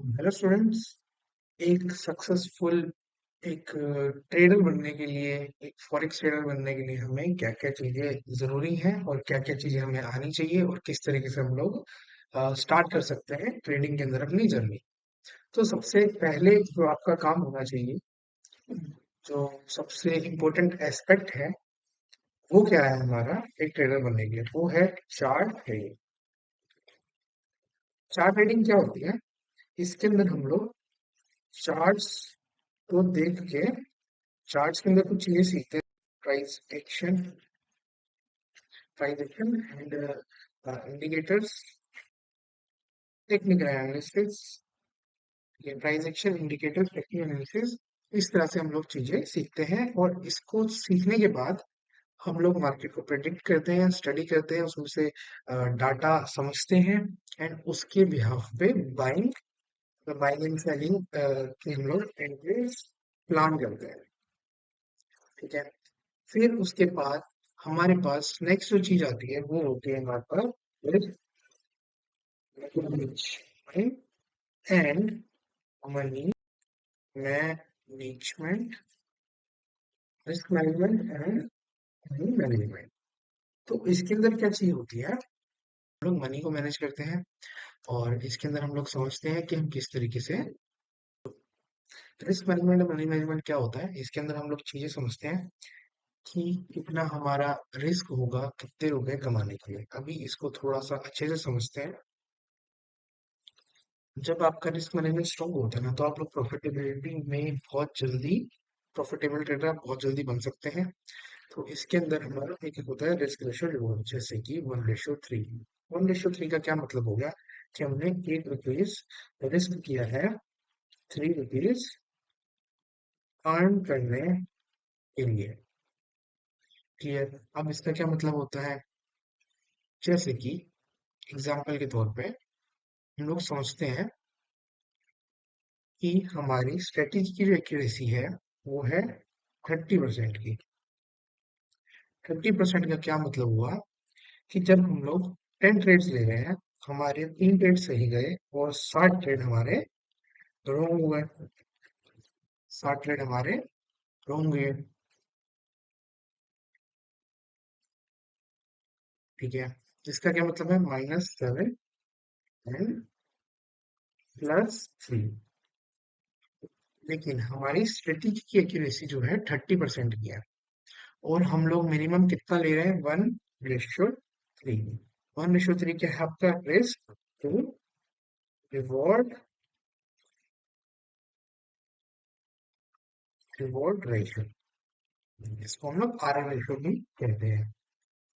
Hello students. एक successful एक trader बनने के लिए, एक फॉरेक्स ट्रेडर बनने के लिए हमें क्या क्या चीजें जरूरी हैं और क्या क्या चीजें हमें आनी चाहिए और किस तरीके से हम लोग स्टार्ट कर सकते हैं ट्रेडिंग के अंदर अपनी जर्नी। तो सबसे पहले जो आपका काम होना चाहिए, जो सबसे इम्पोर्टेंट एस्पेक्ट है, वो क्या है हमारा एक ट्रेडर बनने के लिए, वो है चार्ट ट्रेडिंग। चार्ट ट्रेडिंग क्या होती है? इसके अंदर हम लोग चार्ट्स को देख के चार्ट्स के अंदर कुछ चीजें सीखते हैं। Price action, price action and indicators, technical analysis, ये price action, indicators, technical analysis. इस तरह से हम लोग चीजें सीखते हैं और इसको सीखने के बाद हम लोग मार्केट को प्रेडिक्ट करते हैं, स्टडी करते हैं, उसमें से डाटा समझते हैं एंड उसके बिहाफ पे बाइंग बाइंग एंड सेलिंग की हम लोग एंट्रीज प्लान करते हैं। ठीक है। फिर उसके बाद हमारे पास नेक्स्ट जो चीज आती है वो होती है हमारे पास risk and money management, risk management and money management. तो इसके अंदर क्या चीज होती है? हम लोग मनी को मैनेज करते हैं और इसके अंदर हम लोग समझते हैं कि हम किस तरीके से रिस्क मैनेजमेंट और मनी मैनेजमेंट क्या होता है। इसके अंदर हम लोग चीजें समझते हैं कि कितना हमारा रिस्क होगा कितने रुपए कमाने के लिए। अभी इसको थोड़ा सा अच्छे से समझते हैं। जब आपका रिस्क मैनेजमेंट स्ट्रांग होता है ना, तो आप लोग प्रॉफिटेबिलिटी में बहुत जल्दी प्रॉफिटेबल ट्रेडर आप बहुत जल्दी बन सकते हैं। तो इसके अंदर हमारा एक होता है रिस्क रेशियो रिवॉर्ड, जैसे कि 1:3। 1:3 का क्या मतलब हो गया कि हमने 8 रुपीज रिस्क किया है 3 रुपीज अर्न करने के लिए। क्लियर? अब इसका क्या मतलब होता है? जैसे कि एग्जाम्पल के तौर पे हम लोग समझते हैं कि हमारी स्ट्रेटेजी की जो एक्यूरेसी है वो है 30% की। 30% का क्या मतलब हुआ कि जब हम लोग 10 ट्रेड्स ले रहे हैं, हमारे 3 ट्रेड सही गए और 60 ट्रेड हमारे रॉन्ग हुए। 60 ट्रेड हमारे रॉन्ग हुए। ठीक है। इसका क्या मतलब है? -7 एंड +3। लेकिन हमारी स्ट्रेटेजी की एक्यूरेसी जो है 30% की है और हम लोग मिनिमम कितना ले रहे हैं? 1:3। 1:3 क्या है आपका risk to reward, reward ratio. इसको हम लोग आर रेशियो भी कहते हैं।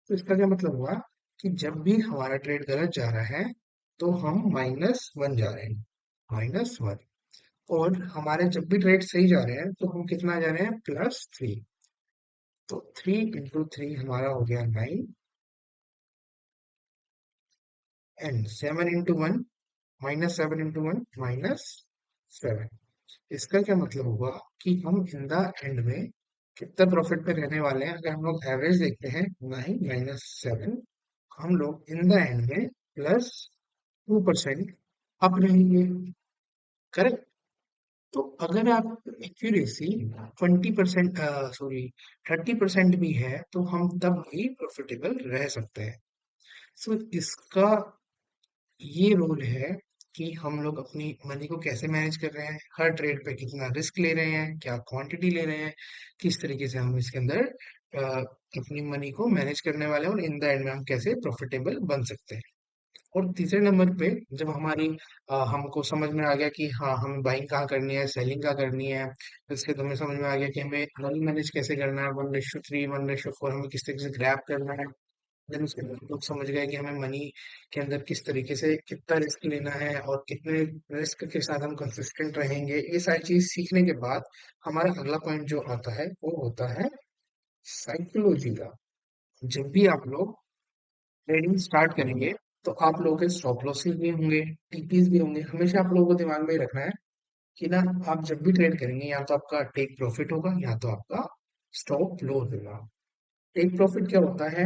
तो इसका क्या मतलब हुआ कि जब भी हमारा ट्रेड गलत जा रहा है तो हम -1 जा रहे हैं, -1। और हमारे जब भी ट्रेड सही जा रहे हैं तो हम कितना जा रहे हैं? +3। तो 3 × 3 हमारा हो गया 9 एंड 7 × 1 -7 × 1 -7। इसका क्या मतलब हुआ कि हम इन द एंड में कितना प्रॉफिट पे रहने वाले हैं? अगर हम लोग एवरेज देखते हैं 9 - 7, हम लोग इन द एंड में +2% अप रहेंगे। करेक्ट? तो अगर आप एक्यूरेसी 20%, सॉरी 30% भी है तो हम तब भी प्रॉफिटेबल रह सकते हैं। सो इसका ये रोल है कि हम लोग अपनी मनी को कैसे मैनेज कर रहे हैं, हर ट्रेड पे कितना रिस्क ले रहे हैं, क्या क्वांटिटी ले रहे हैं, किस तरीके से हम इसके अंदर अपनी मनी को मैनेज करने वाले हैं और इन द एंड में हम कैसे प्रॉफिटेबल बन सकते हैं। और तीसरे नंबर पे जब हमारी हमको समझ में आ गया कि हाँ हमें बाइंग कहाँ करनी है, सेलिंग कहाँ करनी है, इसके तो हमें समझ में आ गया कि हमें मनी मैनेज कैसे करना है, 1:3 1:4 हमें किस तरीके से ग्रैप करना है। देन उसके बाद लोग समझ गए कि हमें मनी के अंदर किस तरीके से कितना रिस्क लेना है और कितने रिस्क के साथ हम कंसिस्टेंट रहेंगे। ये सारी चीज सीखने के बाद हमारा अगला पॉइंट जो आता है वो होता है साइकोलॉजी का। जब भी आप लोग ट्रेडिंग स्टार्ट करेंगे तो आप लोगों के स्टॉप लॉसेस भी होंगे, टीपीज भी होंगे। हमेशा आप लोगों को दिमाग में ही रखना है कि ना, आप जब भी ट्रेड करेंगे या तो आपका टेक प्रॉफिट होगा या तो आपका स्टॉप लॉस होगा। टेक प्रॉफिट क्या होता है?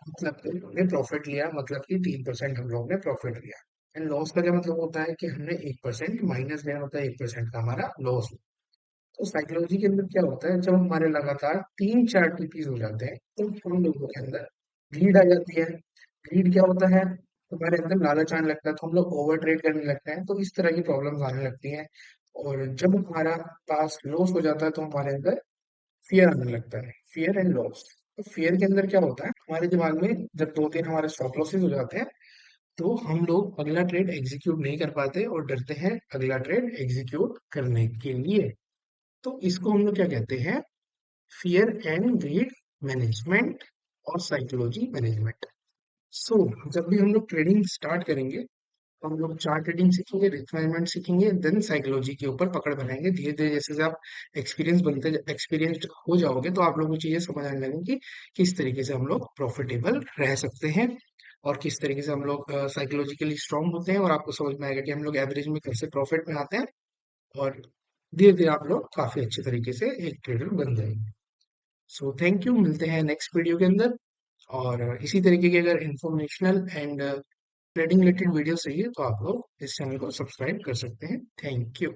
मतलब कि हमने प्रॉफिट लिया, मतलब कि 3% हम लोग ने प्रॉफिट लिया। एंड लॉस का क्या मतलब होता है कि हमने 1% माइनस गया होता है, 1% का हमारा लॉस। तो साइकोलॉजी के अंदर क्या होता है, जब हमारे लगातार 3-4 टीपीज हो जाते हैं तो हम लोगों के अंदर ग्रीड आ जाती है। ग्रीड क्या होता है, हमारे अंदर लालच आने लगता है, तो हम लोग ओवर ट्रेड करने लगते हैं, तो इस तरह की प्रॉब्लम्स आने लगती हैं। और जब हमारा पास लॉस हो जाता है तो हमारे अंदर फियर आने लगता है, फियर एंड लॉस। तो फियर के अंदर क्या होता है, हमारे दिमाग में जब 2-3 हमारे स्टॉप लॉसेस हो जाते हैं तो हम लोग अगला ट्रेड एग्जीक्यूट नहीं कर पाते और डरते हैं अगला ट्रेड एग्जीक्यूट करने के लिए। तो इसको हम लोग क्या कहते हैं, फियर एंड ग्रीड मैनेजमेंट और साइकोलॉजी मैनेजमेंट। सो जब भी हम लोग ट्रेडिंग स्टार्ट करेंगे तो हम लोग चार्ट ट्रेडिंग सीखेंगे, रिस्क मैनेजमेंट सीखेंगे, देन साइकोलॉजी के ऊपर पकड़ बनाएंगे। धीरे धीरे जैसे जैसे आप एक्सपीरियंस्ड हो जाओगे तो आप लोगों को चीजें समझ आने लगेंगी कि किस तरीके से हम लोग प्रॉफिटेबल रह सकते हैं और किस तरीके से हम लोग साइकोलॉजिकली स्ट्रांग होते हैं, और आपको समझ में आएगा कि हम लोग एवरेज में कैसे प्रॉफिट में आते हैं। और धीरे धीरे आप लोग काफी अच्छे तरीके से एक ट्रेडर बन जाएंगे। सो थैंक यू, मिलते हैं नेक्स्ट वीडियो के अंदर। और इसी तरीके की अगर informational and trading related video चाहिए तो आप लोग इस चैनल को सब्सक्राइब कर सकते हैं। Thank you.